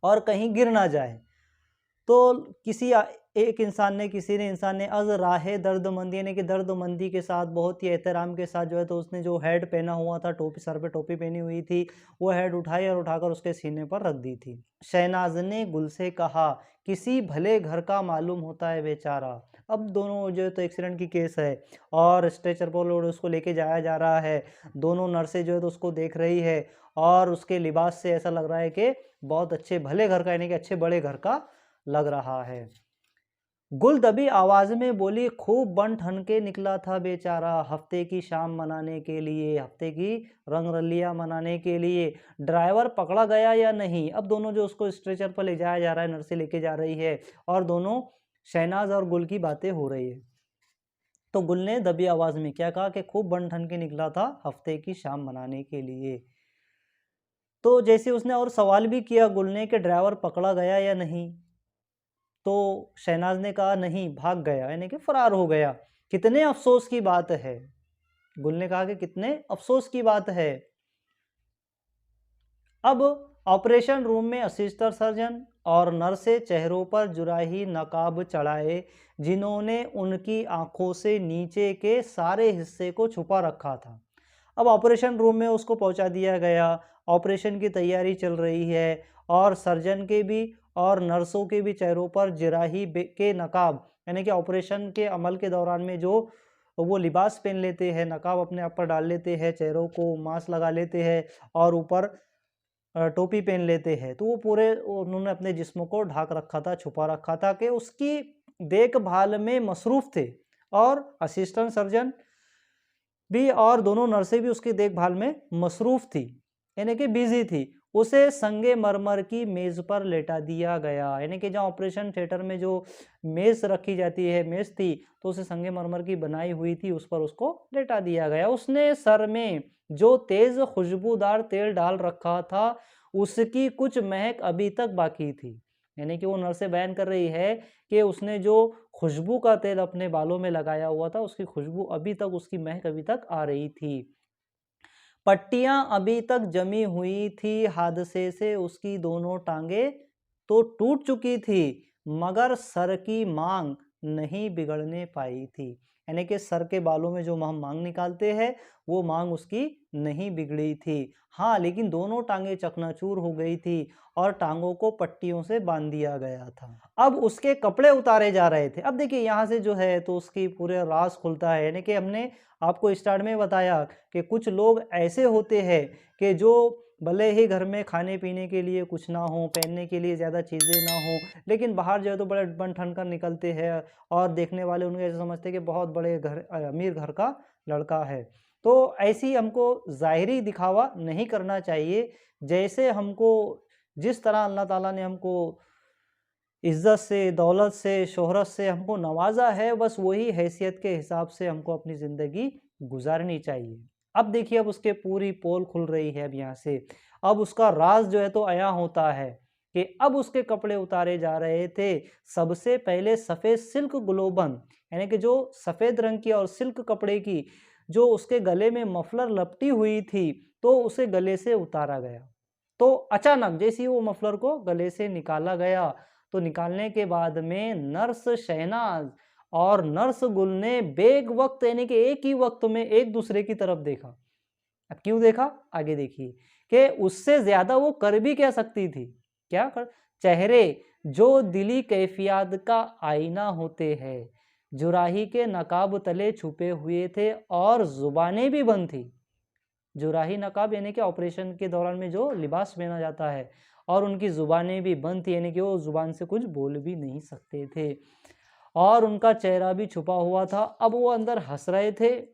और कहीं गिर ना जाए। तो एक किसी ने इंसान ने अज़ राहे दर्दमंदी, यानी कि दर्दमंदी के साथ, बहुत ही एहतराम के साथ जो है, तो उसने जो हेड पहना हुआ था, टोपी, सर पे टोपी पहनी हुई थी, वो हेड उठाई और उठाकर उसके सीने पर रख दी थी। शहनाज ने गुल से कहा, किसी भले घर का मालूम होता है बेचारा। अब दोनों जो है तो एक्सीडेंट की केस है और स्ट्रेचर पर उसको लेके जाया जा रहा है। दोनों नर्सें जो है तो उसको देख रही है और उसके लिबास से ऐसा लग रहा है कि बहुत अच्छे भले घर का, यानी कि अच्छे बड़े घर का लग रहा है। गुल दबी आवाज में बोली, खूब बन ठन के निकला था बेचारा हफ्ते की शाम मनाने के लिए, हफ्ते की रंगरलियां मनाने के लिए। ड्राइवर पकड़ा गया या नहीं? अब दोनों जो उसको स्ट्रेचर पर ले जाया जा रहा है, नर्से लेके जा रही है और दोनों शहनाज और गुल की बातें हो रही है। तो गुल ने दबी आवाज में क्या कहा कि खूब बन ठन के निकला था हफ्ते की शाम मनाने के लिए। तो जैसे उसने और सवाल भी किया गुल ने कि ड्राइवर पकड़ा गया या नहीं, तो शहनाज ने कहा नहीं, भाग गया, यानी कि फरार हो गया। कितने अफसोस की बात है। गुल ने कहा कि कितने अफसोस की बात है। अब ऑपरेशन रूम में असिस्टेंट सर्जन और नर्सें चेहरों पर जुराही नकाब चढ़ाए, जिन्होंने उनकी आंखों से नीचे के सारे हिस्से को छुपा रखा था। अब ऑपरेशन रूम में उसको पहुंचा दिया गया, ऑपरेशन की तैयारी चल रही है और सर्जन के भी और नर्सों के भी चेहरों पर जिराही के नकाब, यानी कि ऑपरेशन के अमल के दौरान में जो वो लिबास पहन लेते हैं, नकाब अपने आप पर डाल लेते हैं, चेहरों को मास्क लगा लेते हैं और ऊपर टोपी पहन लेते हैं, तो वो पूरे उन्होंने अपने जिस्म को ढक रखा था, छुपा रखा था कि उसकी देखभाल में मसरूफ़ थे और असिस्टेंट सर्जन भी और दोनों नर्सें भी उसकी देखभाल में मसरूफ़ थी, यानी कि बिज़ी थी। उसे संगे मरमर की मेज़ पर लेटा दिया गया, यानी कि जहाँ ऑपरेशन थिएटर में जो मेज़ रखी जाती है, मेज़ थी, तो उसे संगे मरमर की बनाई हुई थी, उस पर उसको लेटा दिया गया। उसने सर में जो तेज़ खुशबूदार तेल डाल रखा था, उसकी कुछ महक अभी तक बाकी थी। यानी कि वो नर्सें बयान कर रही है कि उसने जो खुशबू का तेल अपने बालों में लगाया हुआ था, उसकी खुशबू अभी तक, उसकी महक अभी तक आ रही थी। पट्टियां अभी तक जमी हुई थी, हादसे से उसकी दोनों टांगे तो टूट चुकी थी, मगर सर की मांग नहीं बिगड़ने पाई थी। यानी कि सर के बालों में जो हम मांग निकालते हैं, वो मांग उसकी नहीं बिगड़ी थी। हाँ, लेकिन दोनों टांगे चकनाचूर हो गई थी और टांगों को पट्टियों से बांध दिया गया था। अब उसके कपड़े उतारे जा रहे थे। अब देखिए यहाँ से जो है तो उसकी पूरे राज खुलता है, यानी कि हमने आपको स्टार्ट में बताया कि कुछ लोग ऐसे होते हैं कि जो भले ही घर में खाने पीने के लिए कुछ ना हो, पहनने के लिए ज़्यादा चीज़ें ना हो, लेकिन बाहर जो है तो बड़े बन ठन कर निकलते हैं और देखने वाले उनको ऐसे समझते हैं कि बहुत बड़े घर, अमीर घर का लड़का है। तो ऐसी हमको ज़ाहिरी दिखावा नहीं करना चाहिए। जैसे हमको, जिस तरह अल्लाह ताला ने हमको इज्जत से, दौलत से, शोहरत से हमको नवाजा है, बस वही हैसियत के हिसाब से हमको अपनी ज़िंदगी गुजारनी चाहिए। अब देखिए, अब उसके पूरी पोल खुल रही है अब यहाँ से। अब उसका राज जो है तो अयां होता है कि अब उसके कपड़े उतारे जा रहे थे। सबसे पहले सफ़ेद सिल्क गुलोबंद, यानी कि जो सफ़ेद रंग की और सिल्क कपड़े की जो उसके गले में मफलर लपटी हुई थी, तो उसे गले से उतारा गया। तो अचानक जैसे ही वो मफलर को गले से निकाला गया, तो निकालने के बाद में नर्स शहनाज और नर्स गुल ने बेग वक्त यानी कि एक ही वक्त में एक दूसरे की तरफ देखा। अब क्यों देखा, आगे देखिए कि उससे ज्यादा वो कर भी क्या सकती थी। क्या कर, चेहरे जो दिली कैफियत का आईना होते हैं, जुराही के नकाब तले छुपे हुए थे और जुबानें भी बंद थी। जुराही नकाब यानी कि ऑपरेशन के दौरान में जो लिबास पहना जाता है, और उनकी ज़ुबानें भी बंद थी, यानी कि वो ज़ुबान से कुछ बोल भी नहीं सकते थे, और उनका चेहरा भी छुपा हुआ था। अब वो अंदर हंस रहे थे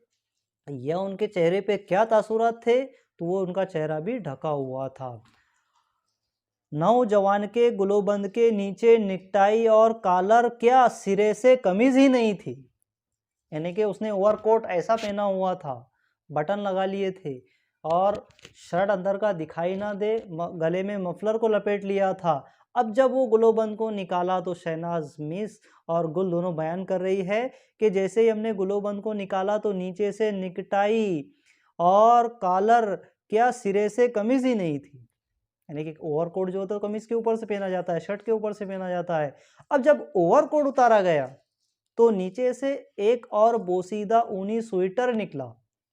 या उनके चेहरे पे क्या तासुरात थे, तो वो उनका चेहरा भी ढका हुआ था। नौजवान के गुलोबंद के नीचे निकटाई और कॉलर क्या सिरे से कमीज ही नहीं थी, यानी कि उसने ओवरकोट ऐसा पहना हुआ था, बटन लगा लिए थे और शर्ट अंदर का दिखाई ना दे, गले में मफलर को लपेट लिया था। अब जब वो गुलोबंद को निकाला तो शहनाज मिस और गुल दोनों बयान कर रही है कि जैसे ही हमने गुलोबंद को निकाला तो नीचे से निकटाई और कॉलर क्या सिरे से कमीज ही नहीं थी, यानी कि ओवरकोट जो होता है कमीज के ऊपर से पहना जाता है, शर्ट के ऊपर से पहना जाता है। अब जब ओवरकोट उतारा गया तो नीचे से एक और बोसीदा ऊनी स्वेटर निकला।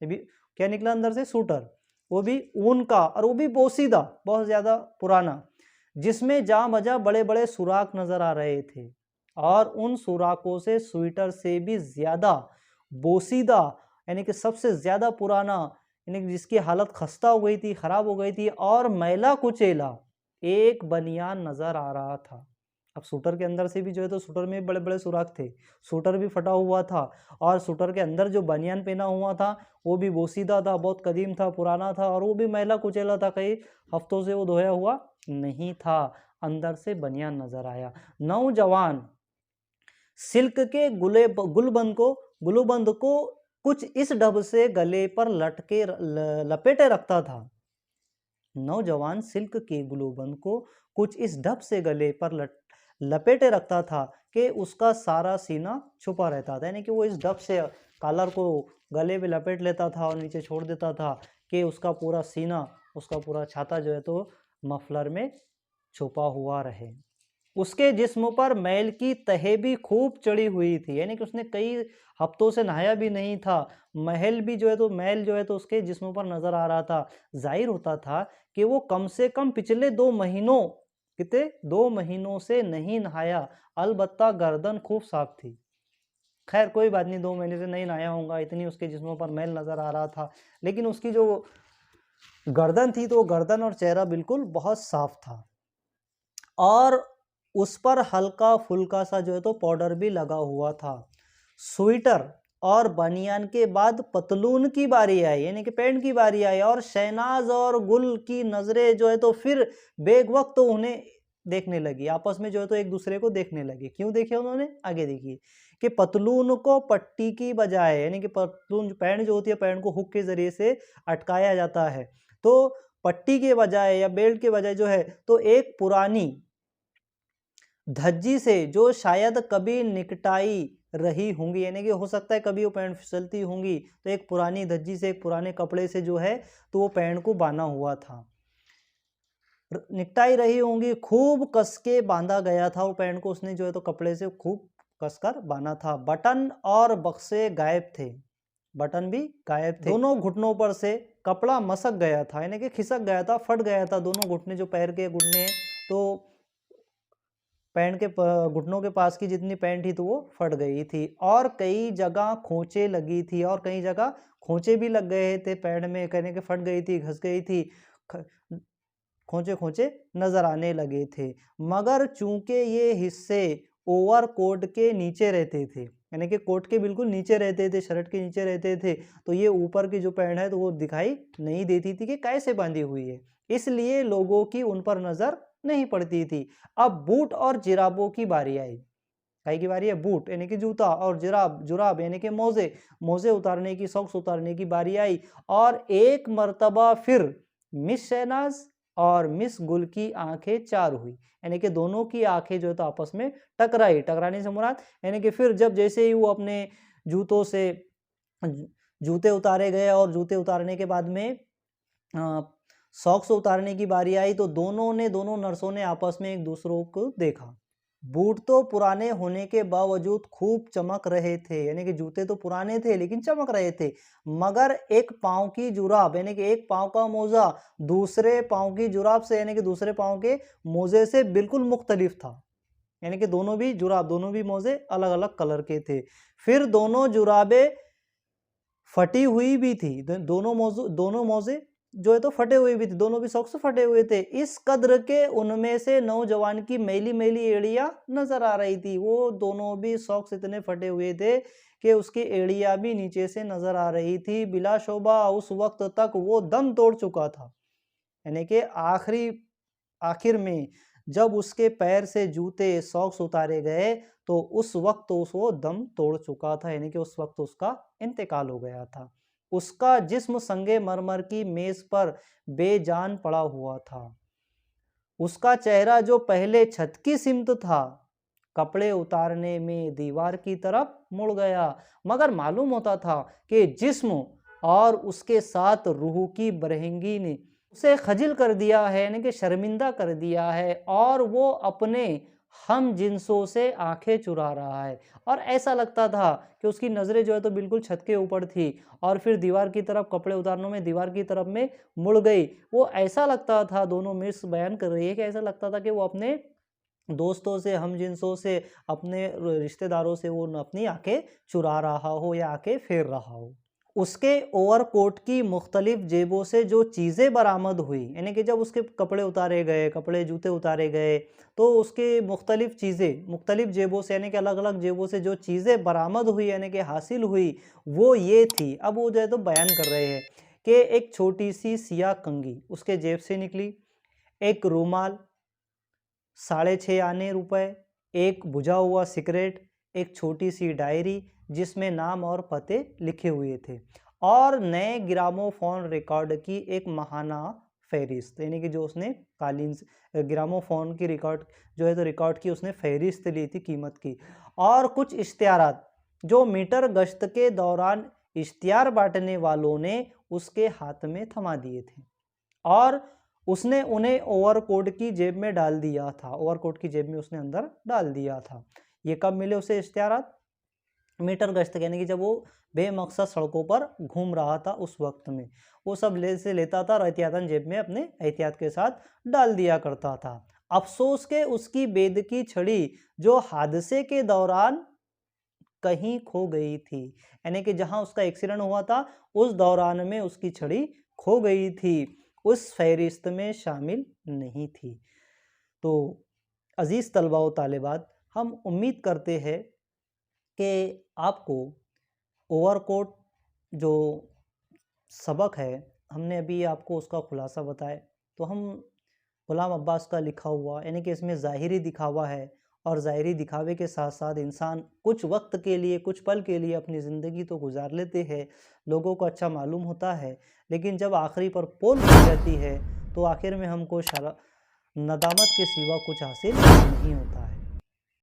ये भी क्या निकला अंदर से, सूटर, वो भी ऊन का और वो भी बोसीदा, बहुत ज्यादा पुराना, जिसमें जहाँ बजा बड़े बड़े सुराख नजर आ रहे थे, और उन सुराखों से स्वेटर से भी ज्यादा बोसीदा, यानी कि सबसे ज्यादा पुराना, यानी कि जिसकी हालत खस्ता हो गई थी, खराब हो गई थी और मैला कुचेला एक बनियान नजर आ रहा था। अब सूटर के अंदर से भी जो है तो सूटर में बड़े बड़े सुराख थे, सूटर भी फटा हुआ था, और सूटर के अंदर जो बनियान पहना हुआ था वो भी बोसीदा था, बहुत कदीम था, पुराना था, और वो भी मैला कुचेला था, कई हफ्तों से वो धोया हुआ नहीं था। अंदर से बनियान नजर आया। नौजवान सिल्क के गुलबंद को कुछ इस ढब से गले पर लटके लपेटे रखता था। नौजवान सिल्क के गुलोबंद को कुछ इस ढब से गले पर लपेटे रखता था कि उसका सारा सीना छुपा रहता था, यानी कि वो इस ढब से कॉलर को गले में लपेट लेता था और नीचे छोड़ देता था कि उसका पूरा सीना, उसका पूरा छाता जो है तो मफलर में छुपा हुआ रहे। उसके जिस्म पर मैल की तह भी खूब चढ़ी हुई थी, यानी कि उसने कई हफ्तों से नहाया भी नहीं था, महल भी जो है तो मैल जो है तो उसके जिस्म पर नजर आ रहा था। जाहिर होता था कि वो कम से कम पिछले 2 महीनों, कितने 2 महीनों से नहीं नहाया। अलबत्ता गर्दन खूब साफ थी। खैर कोई बात नहीं, 2 महीने से नहीं नहाया होगा, इतनी उसके जिस्म पर मैल नजर आ रहा था, लेकिन उसकी जो गर्दन थी तो गर्दन और चेहरा बिल्कुल बहुत साफ था, और उस पर हल्का फुल्का सा जो है तो पाउडर भी लगा हुआ था। स्वेटर और बनियान के बाद पतलून की बारी आई, यानी कि पैंट की बारी आई, और शहनाज और गुल की नजरें जो है तो फिर बेग वक्त तो उन्हें देखने लगी, आपस में जो है तो एक दूसरे को देखने लगे। क्यों देखे उन्होंने, आगे देखिए कि पतलून को पट्टी की बजाय, यानी कि पतलून पैंट जो होती है, पैंट को हुक के जरिए से अटकाया जाता है, तो पट्टी के बजाय या बेल्ट के बजाय जो है तो एक पुरानी धज्जी से, जो शायद कभी निकटाई रही होंगी, यानी कि हो सकता है कभी वो पैंट फिसलती होंगी, तो एक पुरानी धज्जी से, एक पुराने कपड़े से जो है तो वो पैंट को बांधा हुआ था, निकटाई रही होंगी, खूब कस के बांधा गया था वो पैंट को, उसने जो है तो कपड़े से खूब कसकर बांधा था। बटन और बक्से गायब थे, बटन भी गायब थे। दोनों घुटनों पर से कपड़ा मसक गया था, यानी कि खिसक गया था, फट गया था दोनों घुटने, जो पैर के घुटने तो पैंट के घुटनों के पास की जितनी पैंट थी तो वो फट गई थी, और कई जगह खोंचे लगी थी, और कई जगह खोंचे भी लग गए थे पैंट में, कहने के फट गई थी, घस गई थी, खोंचे खोंचे नजर आने लगे थे। मगर चूंकि ये हिस्से ओवर कोट के नीचे रहते थे, यानी कि कोट के बिल्कुल नीचे रहते थे, शर्ट के नीचे रहते थे, तो ये ऊपर की जो पैंट है तो वो दिखाई नहीं देती थी कि कैसे बांधी हुई है, इसलिए लोगों की उन पर नजर नहीं पड़ती थी। अब बूट और जिराबों की बारी आई। काहे की बारी है? बूट यानी कि जूता और जुराब यानी कि मोजे उतारने की, सॉक्स उतारने की बारी आई और एक मर्तबा फिर मिस शहनाज और मिस गुल की आंखें चार हुई, यानी कि दोनों की आंखें जो है तो आपस में टकराई। टकराने से मुराद यानी कि फिर जब जैसे ही वो अपने जूतों से जूते उतारे गए और जूते उतारने के बाद में सॉक्स उतारने की बारी आई तो दोनों नर्सों ने आपस में एक दूसरों को देखा। बूट तो पुराने होने के बावजूद खूब चमक रहे थे, यानी कि जूते तो पुराने थे लेकिन चमक रहे थे, मगर एक पांव की जुराब यानी कि एक पांव का मोजा दूसरे पांव की जुराब से यानी कि दूसरे पांव के मोजे से बिल्कुल मुख्तलिफ था। यानी कि दोनों भी मोजे अलग अलग कलर के थे। फिर दोनों जुराबें फटी हुई भी थी, दोनों मोजे जो है तो फटे हुए भी थे, दोनों भी सॉक्स फटे हुए थे। इस कद्र के उनमें से नौजवान की मैली मैली एड़ियां नजर आ रही थी। वो दोनों भी सॉक्स इतने फटे हुए थे कि उसकी एड़ियां भी नीचे से नजर आ रही थी। बिलाशोबा उस वक्त तक वो दम तोड़ चुका था, यानी कि आखिर में जब उसके पैर से जूते सॉक्स उतारे गए तो उस वक्त वो दम तोड़ चुका था, यानी कि उस वक्त उसका इंतकाल हो गया था। उसका जिस्म संगे मरमर की मेज पर बेजान पड़ा हुआ था। उसका चेहरा जो पहले छत की सिमत था, कपड़े उतारने में दीवार की तरफ मुड़ गया, मगर मालूम होता था कि जिस्म और उसके साथ रूह की बरहंगी ने उसे खजिल कर दिया है, यानी कि शर्मिंदा कर दिया है और वो अपने हम जिन्सों से आंखें चुरा रहा है। और ऐसा लगता था कि उसकी नज़रें जो है तो बिल्कुल छत के ऊपर थी और फिर दीवार की तरफ कपड़े उतारने में दीवार की तरफ में मुड़ गई। वो ऐसा लगता था, दोनों मिस बयान कर रही है कि ऐसा लगता था कि वो अपने दोस्तों से, हम जिन्सों से, अपने रिश्तेदारों से वो अपनी आंखें चुरा रहा हो या आंखें फेर रहा हो। उसके ओवरकोट की मुख्तलिफ जेबों से जो चीज़ें बरामद हुई, यानी कि जब उसके कपड़े उतारे गए, कपड़े जूते उतारे गए तो उसके मुख्तलिफ चीज़ें मुख्तलिफ जेबों से यानी कि अलग अलग जेबों से जो चीज़ें बरामद हुई यानी कि हासिल हुई वो ये थी। अब वो जो है तो बयान कर रहे हैं कि एक छोटी सी सियाह कंघी उसके जेब से निकली, एक रूमाल, 6.5 आने रुपए, एक बुझा हुआ सिगरेट, एक छोटी सी डायरी जिसमें नाम और पते लिखे हुए थे और नए ग्रामोफोन रिकॉर्ड की एक महाना फहरिस्त, यानी कि जो उसने ग्रामोफोन की रिकॉर्ड जो है तो रिकॉर्ड की उसने फहरिस्त ली थी कीमत की, और कुछ इश्तिहारात जो मीटर गश्त के दौरान इश्तिहार बांटने वालों ने उसके हाथ में थमा दिए थे और उसने उन्हें ओवरकोट की जेब में डाल दिया था। ओवरकोट की जेब में उसने अंदर डाल दिया था। ये कब मिले उसे इश्तिहारात? मीटर गश्त यानी कि जब वो बेमकसद सड़कों पर घूम रहा था उस वक्त में वो सब लेता था और एहतियातन जेब में अपने एहतियात के साथ डाल दिया करता था। अफसोस के उसकी बेद की छड़ी जो हादसे के दौरान कहीं खो गई थी, यानी कि जहां उसका एक्सीडेंट हुआ था उस दौरान में उसकी छड़ी खो गई थी, उस फहरिस्त में शामिल नहीं थी। तो अजीज़ तलबा व तालिबात, हम उम्मीद करते हैं कि आपको ओवरकोट जो सबक है हमने अभी आपको उसका खुलासा बताया। तो हम गुलाम अब्बास का लिखा हुआ यानी कि इसमें ज़ाहिरी दिखावा है और ज़ाहिरी दिखावे के साथ साथ इंसान कुछ वक्त के लिए, कुछ पल के लिए अपनी ज़िंदगी तो गुजार लेते हैं, लोगों को अच्छा मालूम होता है, लेकिन जब आखिरी पर पोल खुल जाती है तो आखिर में हमको नदामत के सिवा कुछ हासिल नहीं होता।